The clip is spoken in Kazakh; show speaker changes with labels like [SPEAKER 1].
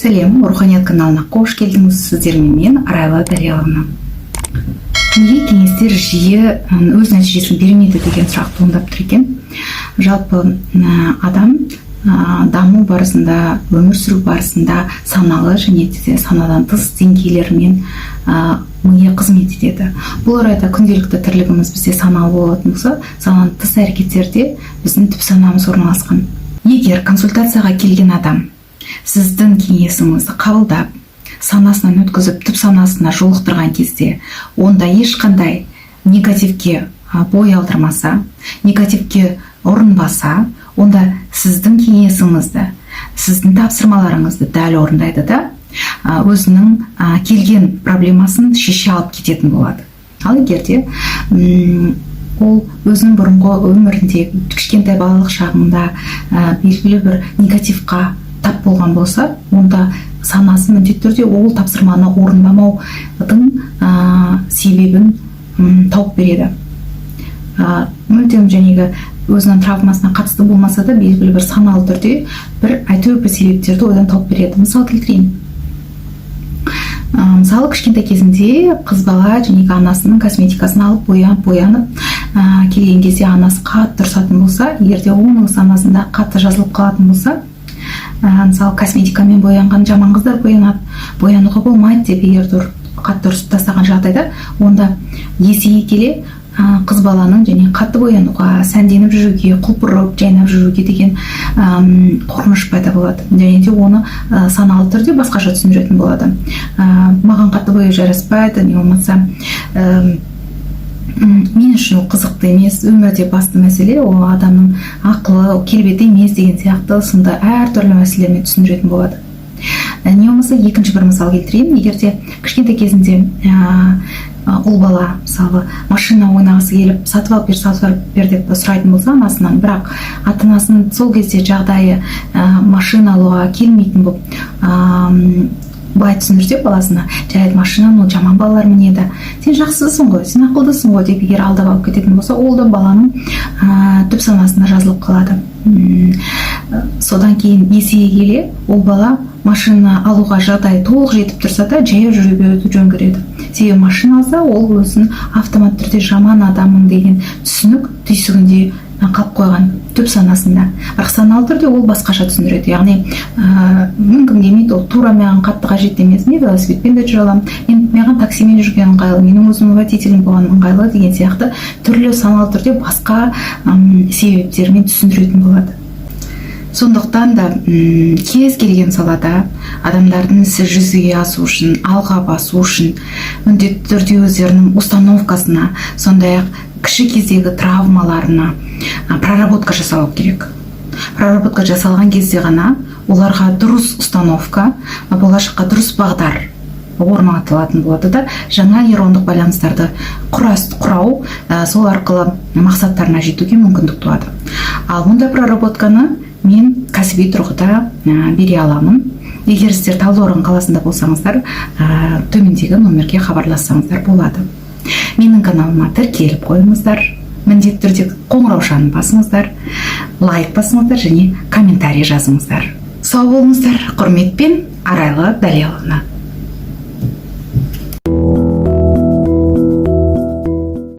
[SPEAKER 1] Сәлем, Руханият каналына қош келдіңіз. Сіздермен мен Арайлы Дарияловна. Неге кеңестер жиі өз нәтижесін бермейді деген сұрақ туындап тұр екен. Жалпы адам даму барысында, өмір сүру барысында саналы және де санадан тыс деңгейлермен миы қызмет етеді. Бұл орайда күнделікті тірлігіміз бізде саналы болатын болса, санадан тыс әрекеттерде біздің түп санамыз орналасқан. Егер консультацияға келген адам сіздің кеңесіңізді қабылдап, санасынан өткізіп, түп санасына жолықтырған кезде, онда ешқандай негативке бой алдырмаса, негативке ұрынбаса, онда сіздің кеңесіңізді, сіздің тапсырмаларыңызды дәл орындайды да, өзінің келген проблемасын шеше алып кететін болады. Ал егер де ол өзінің бұрынғы өмірінде кішкентай балалық шағында белгілі бір негативқа тап болған болса, онда санасы міндетті түрде ол тапсырманы орындамаудың себебін тауып береді. Мүлдем жәнегі өзінің травмасына қатысты болмаса да, белгілі бір саналы түрде бір әйтеуір бір себептерді ойдан тауып береді. Мысал келтірейін. Мысалы, кішкентай кезінде қыз бала жәнегі анасының косметикасын алып боянып келген кезде анасы қатты ұрсатын болса, егерде оның санасында қатты жазылып қалатын болса, мысалы, косметикамен боянған жаман қыздар боянуға болмайды деп егер қатты ұрсып тастаған жағдайда, онда есейе келе қыз баланың және қатты боянуға, сәнденіп жүруге, құлпырып, жайнап жүруге деген қорқыныш пайда болады. Және де оны саналы түрде басқаша түсіндіретін болады. Маған қатты бояу жараспайды, не болмаса мен үшін ол қызықты емес, өмірде басты мәселе ол адамның ақылы, келбеті емес деген сияқты сынды әртүрлі мәселелермен түсіндіретін болады. Не болмаса екінші бір мысал келтірейін. Егерде кішкентай кезінде ұл бала мысалы машина ойнағысы келіп сатып алып бер деп сұрайтын болса анасынан, бірақ ата-анасының сол кезде жағдайы машина алуға келмейтін болып былай түсіндірсе баласына, жарайды, машинаны ол жаман балалар мінеді, сен жақсысың ғой, сен ақылдысың ғой деп егер алдап алып кететін болса, ол да баланың түп санасына жазылып қалады. Содан кейін есейе келе ол бала машина алуға жағдайы толық жетіп тұрса да, жаяу жүре беруді жөн көреді. Себебі машина алса, ол өзін автомат түрде жаман адамын деген түсінік түйсігінде қалып қойған түп санасында. Бірақ саналы түрде ол басқаша түсіндіреді. Яғни мүмкін келмейді, ол тура маған қатты қажет емес, мен велосипедпен де жүре аламын, маған таксимен жүрген ыңғайлы, менің өзім водителім болған ыңғайлы деген сияқты түрлі саналы түрде басқа себептермен түсіндіретін болады. Сондықтан да кез келген салада адамдардың ісі жүзеге асу үшін, алға басу үшін міндетті түрде өздерінің установкасына, сондай-ақ кіші кездегі травмаларына проработка жасау керек. Проработка жасалған кезде ғана оларға дұрыс установка, болашаққа дұрыс бағдар орнатылатын болады да, жаңа нейрондық байланыстарды құрау, сол арқылы мақсаттарына жетуге мүмкіндік туады. Ал мұндай проработканы мен кәсіби тұрғыда бере аламын. Егер сіздер Талдықорған қаласында болсаңыздар, төмендегі номерге хабарлассаңыздар болады. Менің каналыма тіркеліп қойыңыздар, міндетті түрде қоңыраушаны басыңыздар, лайк басыңыздар және комментарий жазыңыздар. Сау болыңыздар, құрметпен, Арайлы Дарияловна.